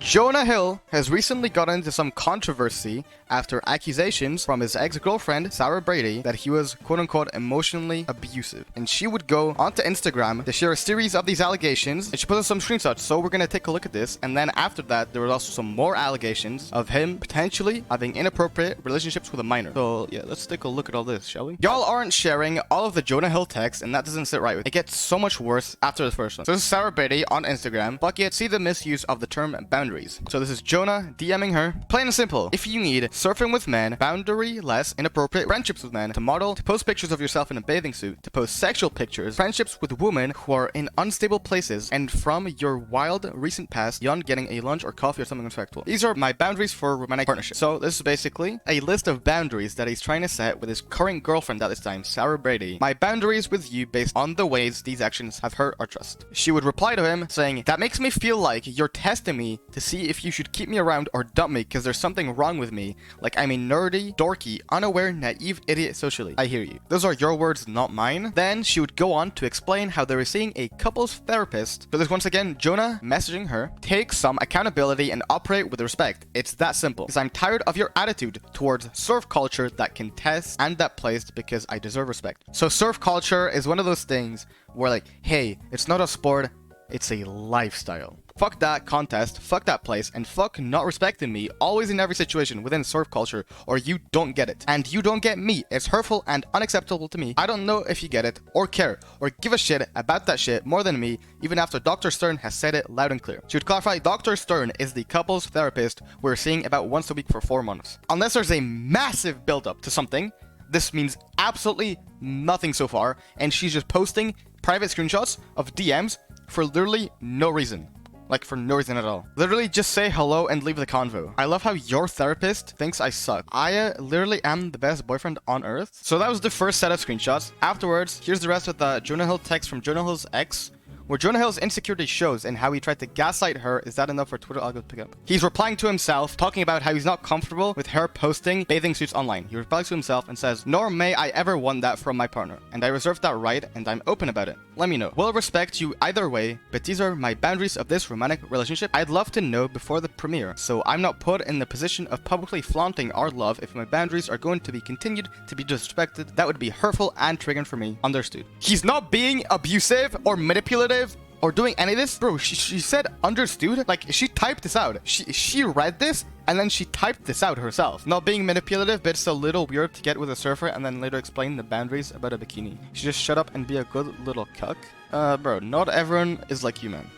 Jonah Hill has recently gotten into some controversy after accusations from his ex-girlfriend, Sarah Brady, that he was quote-unquote emotionally abusive. And she would go onto Instagram to share a series of these allegations, and she put in some screenshots, so we're gonna take a look at this. And then after that, there was also some more allegations of him potentially having inappropriate relationships with a minor. So yeah, let's take a look at all this, shall we? Y'all aren't sharing all of the Jonah Hill texts, and that doesn't sit right with me. It gets so much worse after the first one. So this is Sarah Brady on Instagram, but yet see the misuse of the term boundaries. So this is Jonah DMing her. Plain and simple, if you need surfing with men, boundary-less, inappropriate friendships with men, to model, to post pictures of yourself in a bathing suit, to post sexual pictures, friendships with women who are in unstable places, and from your wild recent past, beyond getting a lunch or coffee or something respectful. These are my boundaries for romantic partnership. So this is basically a list of boundaries that he's trying to set with his current girlfriend at this time, Sarah Brady. My boundaries with you based on the ways these actions have hurt our trust. She would reply to him saying, that makes me feel like you're testing me to see if you should keep me around or dump me because there's something wrong with me. Like I'm a nerdy, dorky, unaware, naive idiot socially. I hear you. Those are your words, not mine. Then she would go on to explain how they were seeing a couples therapist. So this once again, Jonah messaging her, take some accountability and operate with respect. It's that simple. Because I'm tired of your attitude towards surf culture that can test and that placed because I deserve respect. So surf culture is one of those things where like, hey, it's not a sport, it's a lifestyle. Fuck that contest, fuck that place, and fuck not respecting me always in every situation within surf culture, or you don't get it. And you don't get me. It's hurtful and unacceptable to me. I don't know if you get it, or care, or give a shit about that shit more than me, even after Dr. Stern has said it loud and clear. She would clarify, Dr. Stern is the couples therapist we're seeing about once a week for 4 months. Unless there's a massive build-up to something, this means absolutely nothing so far, and she's just posting private screenshots of DMs for literally no reason. Like, for no reason at all. Literally, just say hello and leave the convo. I love how your therapist thinks I suck. I literally am the best boyfriend on earth. So that was the first set of screenshots. Afterwards, here's the rest of the Jonah Hill text from Jonah Hill's ex, where Jonah Hill's insecurity shows and how he tried to gaslight her. Is that enough for Twitter algo to pick up? He's replying to himself, talking about how he's not comfortable with her posting bathing suits online. He replies to himself and says, nor may I ever want that from my partner, and I reserve that right, and I'm open about it. Let me know. Will respect you either way, but these are my boundaries of this romantic relationship. I'd love to know before the premiere, so I'm not put in the position of publicly flaunting our love. If my boundaries are going to be continued to be disrespected, that would be hurtful and triggering for me. Understood. He's not being abusive or manipulative or doing any of this. Bro, she said understood. Like, she typed this out. She read this and then she typed this out herself. Not being manipulative, but it's a little weird to get with a surfer and then later explain the boundaries about a bikini. She just shut up and be a good little cuck. Bro, not everyone is like you, man.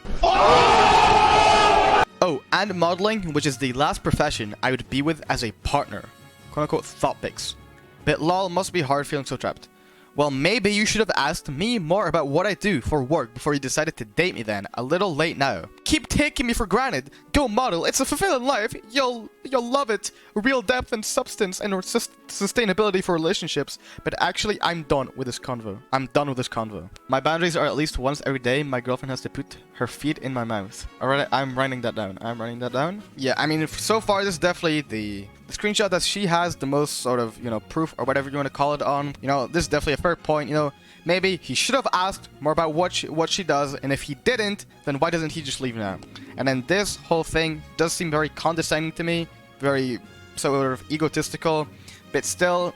Oh, and modeling, which is the last profession I would be with as a partner. Quote unquote thought pics. But lol, must be hard feeling so trapped. Well, maybe you should have asked me more about what I do for work before you decided to date me then. A little late now. Keep taking me for granted. Go model. It's a fulfilling life. You'll love it. Real depth and substance and sustainability for relationships. But actually, I'm done with this convo. I'm done with this convo. My boundaries are at least once every day my girlfriend has to put her feet in my mouth. Alright, I'm writing that down. I'm writing that down. Yeah, I mean, so far this is definitely the screenshot that she has the most sort of, you know, proof or whatever you want to call it on. You know, this is definitely a fair point. You know, maybe he should have asked more about what she does, and if he didn't, then why doesn't he just leave now? And then this whole thing does seem very condescending to me, very sort of egotistical, but still,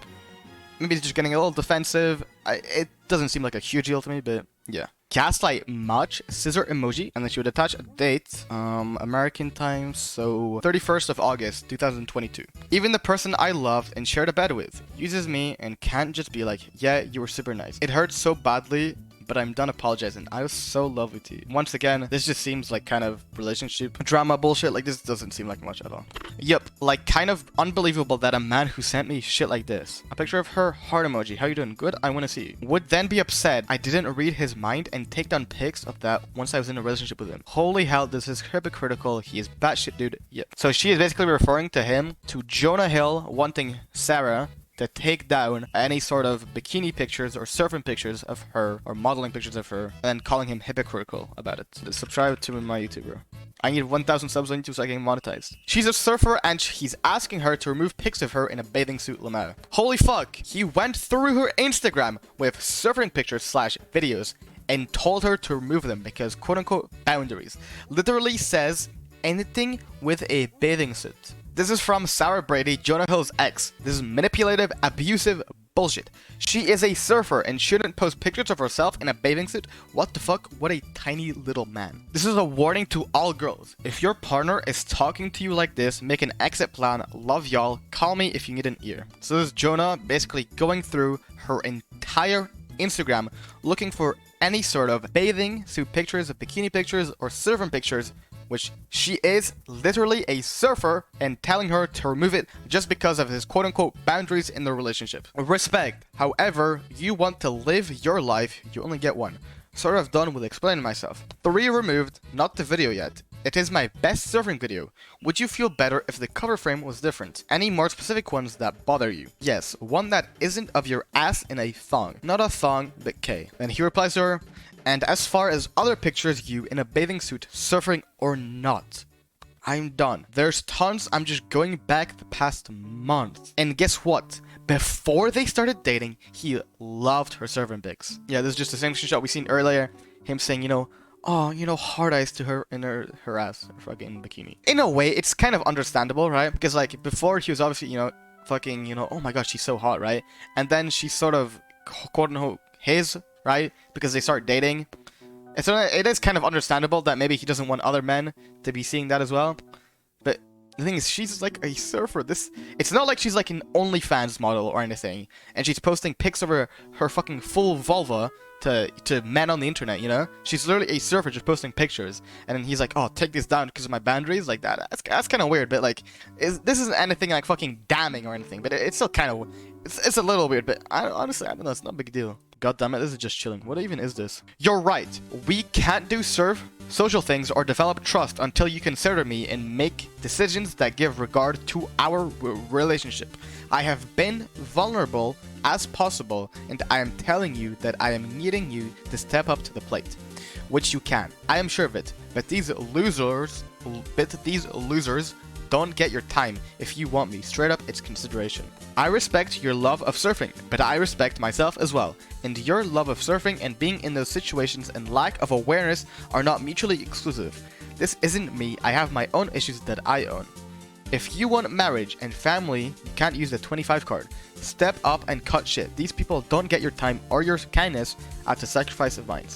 maybe it's just getting a little defensive. It doesn't seem like a huge deal to me, but yeah. Gaslight much, scissor emoji, and then she would attach a date, American time, so 31st of August 2022. Even the person I loved and shared a bed with uses me and can't just be like, yeah, you were super nice. It hurts so badly, but I'm done apologizing. I was so lovely to you. Once again, this just seems like kind of relationship drama bullshit. Like, this doesn't seem like much at all. Yep, like kind of unbelievable that a man who sent me shit like this, a picture of her heart emoji, how you doing? Good, I want to see you, would then be upset I didn't read his mind and take down pics of that once I was in a relationship with him. Holy hell, this is hypocritical. He is batshit, dude. Yep. So she is basically referring to him, to Jonah Hill wanting Sarah to take down any sort of bikini pictures or surfing pictures of her or modeling pictures of her, and calling him hypocritical about it. Subscribe to my YouTube, bro. I need 1,000 subs on YouTube so I can monetize. She's a surfer and he's asking her to remove pics of her in a bathing suit lamo. Holy fuck, he went through her Instagram with surfing pictures / videos and told her to remove them because quote unquote boundaries. Literally says anything with a bathing suit. This is from Sarah Brady, Jonah Hill's ex. This is manipulative, abusive bullshit. She is a surfer and shouldn't post pictures of herself in a bathing suit. What the fuck? What a tiny little man. This is a warning to all girls. If your partner is talking to you like this, make an exit plan. Love y'all. Call me if you need an ear. So this is Jonah basically going through her entire Instagram looking for any sort of bathing suit pictures, bikini pictures, or surfing pictures, which she is literally a surfer, and telling her to remove it just because of his quote-unquote boundaries in the relationship. Respect. However, you want to live your life, you only get one. Sort of done with explaining myself. 3 removed, not the video yet. It is my best surfing video. Would you feel better if the cover frame was different? Any more specific ones that bother you? Yes, one that isn't of your ass in a thong. Not a thong, but K. Then he replies to her, and as far as other pictures, you in a bathing suit, surfing or not, I'm done. There's tons, I'm just going back the past month. And guess what? Before they started dating, he loved her surfing pics. Yeah, this is just the same screenshot we seen earlier. Him saying, you know, oh, you know, hard eyes to her in her ass, her fucking bikini. In a way, it's kind of understandable, right? Because like before he was obviously, you know, fucking, you know, oh my gosh, she's so hot, right? And then she's sort of quote unquote his, right? Because they start dating. And so it is kind of understandable that maybe he doesn't want other men to be seeing that as well. But the thing is, she's like a surfer. It's not like she's like an OnlyFans model or anything, and she's posting pics of her fucking full vulva to men on the internet, you know? She's literally a surfer just posting pictures, and then he's like, oh, take this down because of my boundaries, like that. That's kind of weird, but like, this isn't anything like fucking damning or anything, but it's still kind of, it's a little weird, but honestly, I don't know, it's not a big deal. God damn it, this is just chilling. What even is this? You're right. We can't do social things or develop trust until you consider me and make decisions that give regard to our relationship. I have been vulnerable as possible, and I am telling you that I am needing you to step up to the plate, which you can. I am sure of it. But these losers don't get your time. If you want me, straight up, it's consideration. I respect your love of surfing, but I respect myself as well. And your love of surfing and being in those situations and lack of awareness are not mutually exclusive. This isn't me. I have my own issues that I own. If you want marriage and family, you can't use the 25 card. Step up and cut shit. These people don't get your time or your kindness at the sacrifice of mine.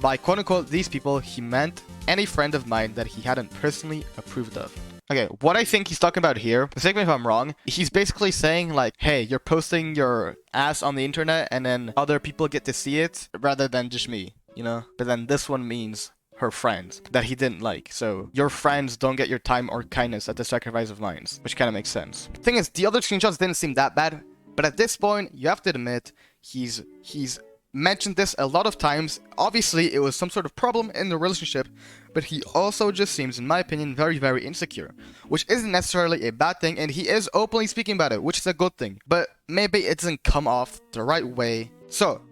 By quote-unquote these people, he meant any friend of mine that he hadn't personally approved of. Okay, what I think he's talking about here, mistake me if I'm wrong, he's basically saying like, hey, you're posting your ass on the internet and then other people get to see it rather than just me, you know? But then this one means her friends that he didn't like. So your friends don't get your time or kindness at the sacrifice of mine, which kind of makes sense. Thing is, the other screenshots didn't seem that bad, but at this point, you have to admit, he's mentioned this a lot of times. Obviously, it was some sort of problem in the relationship, but he also just seems, in my opinion, very, very insecure, which isn't necessarily a bad thing, and he is openly speaking about it, which is a good thing, but maybe it doesn't come off the right way. So,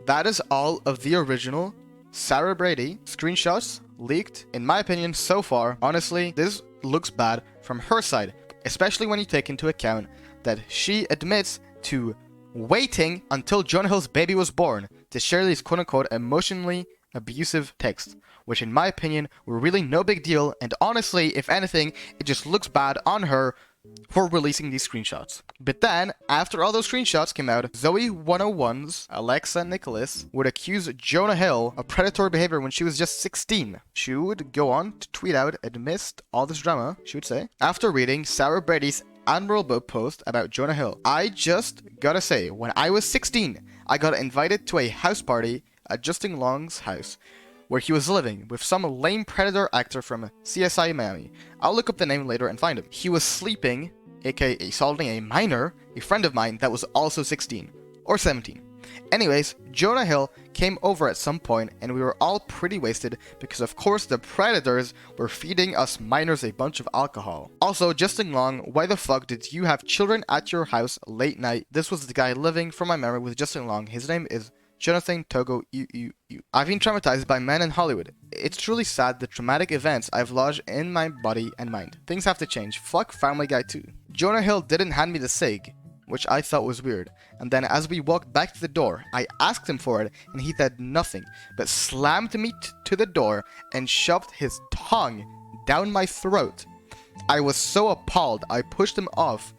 that is all of the original Sarah Brady screenshots leaked. In my opinion, so far, honestly, this looks bad from her side, especially when you take into account that she admits to waiting until Jonah Hill's baby was born to share these quote-unquote emotionally abusive texts, which in my opinion were really no big deal, and honestly, if anything, it just looks bad on her for releasing these screenshots. But then, after all those screenshots came out, Zoe 101's Alexa Nicholas would accuse Jonah Hill of predatory behavior when she was just 16. She would go on to tweet out amidst all this drama, she would say, after reading Sarah Brady's admirable post about Jonah Hill. I just gotta say, when I was 16, I got invited to a house party at Justin Long's house, where he was living with some lame predator actor from CSI Miami. I'll look up the name later and find him. He was sleeping, aka assaulting a minor, a friend of mine that was also 16, or 17. Anyways, Jonah Hill came over at some point and we were all pretty wasted because of course the predators were feeding us minors a bunch of alcohol. Also, Justin Long, why the fuck did you have children at your house late night? This was the guy living from my memory with Justin Long. His name is Jonathan Togo. I've been traumatized by men in Hollywood. It's truly sad the traumatic events I've lodged in my body and mind. Things have to change. Fuck Family Guy too. Jonah Hill didn't hand me the cig, which I thought was weird. And then as we walked back to the door, I asked him for it and he said nothing, but slammed me to the door and shoved his tongue down my throat. I was so appalled, I pushed him off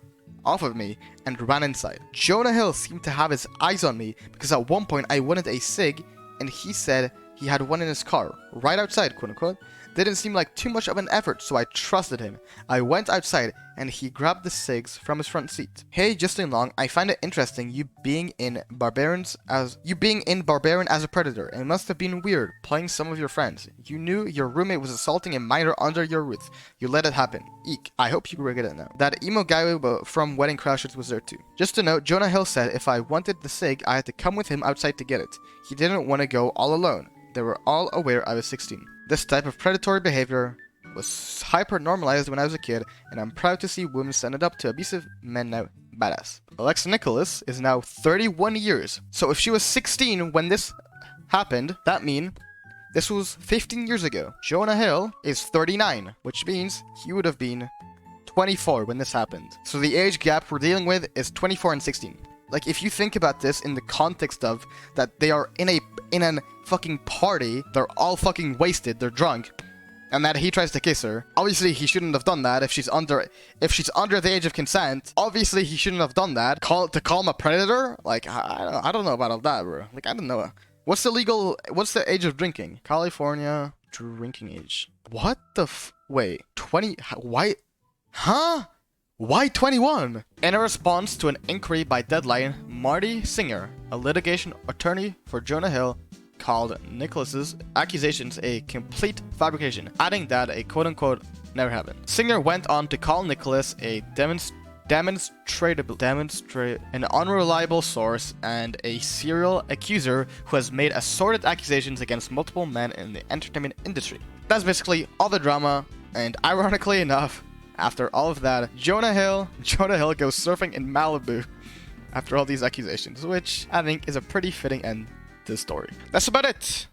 of me and ran inside. Jonah Hill seemed to have his eyes on me because at one point I wanted a cig and he said he had one in his car, right outside, quote unquote. Didn't seem like too much of an effort, so I trusted him. I went outside and he grabbed the cigs from his front seat. Hey, Justin Long, I find it interesting you being in Barbarian as a predator. It must have been weird playing some of your friends. You knew your roommate was assaulting a minor under your roof. You let it happen. Eek. I hope you regret it now. That emo guy from Wedding Crashers was there too. Just to note, Jonah Hill said if I wanted the cig, I had to come with him outside to get it. He didn't want to go all alone. They were all aware I was 16. This type of predatory behavior was hyper-normalized when I was a kid, and I'm proud to see women stand up to abusive men now. Badass. Alexa Nicholas is now 31 years. So if she was 16 when this happened, that means this was 15 years ago. Jonah Hill is 39, which means he would have been 24 when this happened. So the age gap we're dealing with is 24 and 16. Like, if you think about this in the context of that they are in an fucking party, they're all fucking wasted, they're drunk, and that he tries to kiss her. Obviously, he shouldn't have done that if she's under the age of consent. Obviously, he shouldn't have done that. To call him a predator? Like, I don't know about all that, bro. Like, I don't know. What's the age of drinking? California drinking age. What the wait, 20, why? Huh? Why 21? In a response to an inquiry by Deadline, Marty Singer, a litigation attorney for Jonah Hill, called Nicholas's accusations a complete fabrication, adding that a quote-unquote never happened. Singer went on to call Nicholas a an unreliable source and a serial accuser who has made assorted accusations against multiple men in the entertainment industry. That's basically all the drama, and ironically enough, after all of that, Jonah Hill goes surfing in Malibu after all these accusations, which I think is a pretty fitting end to the story. That's about it.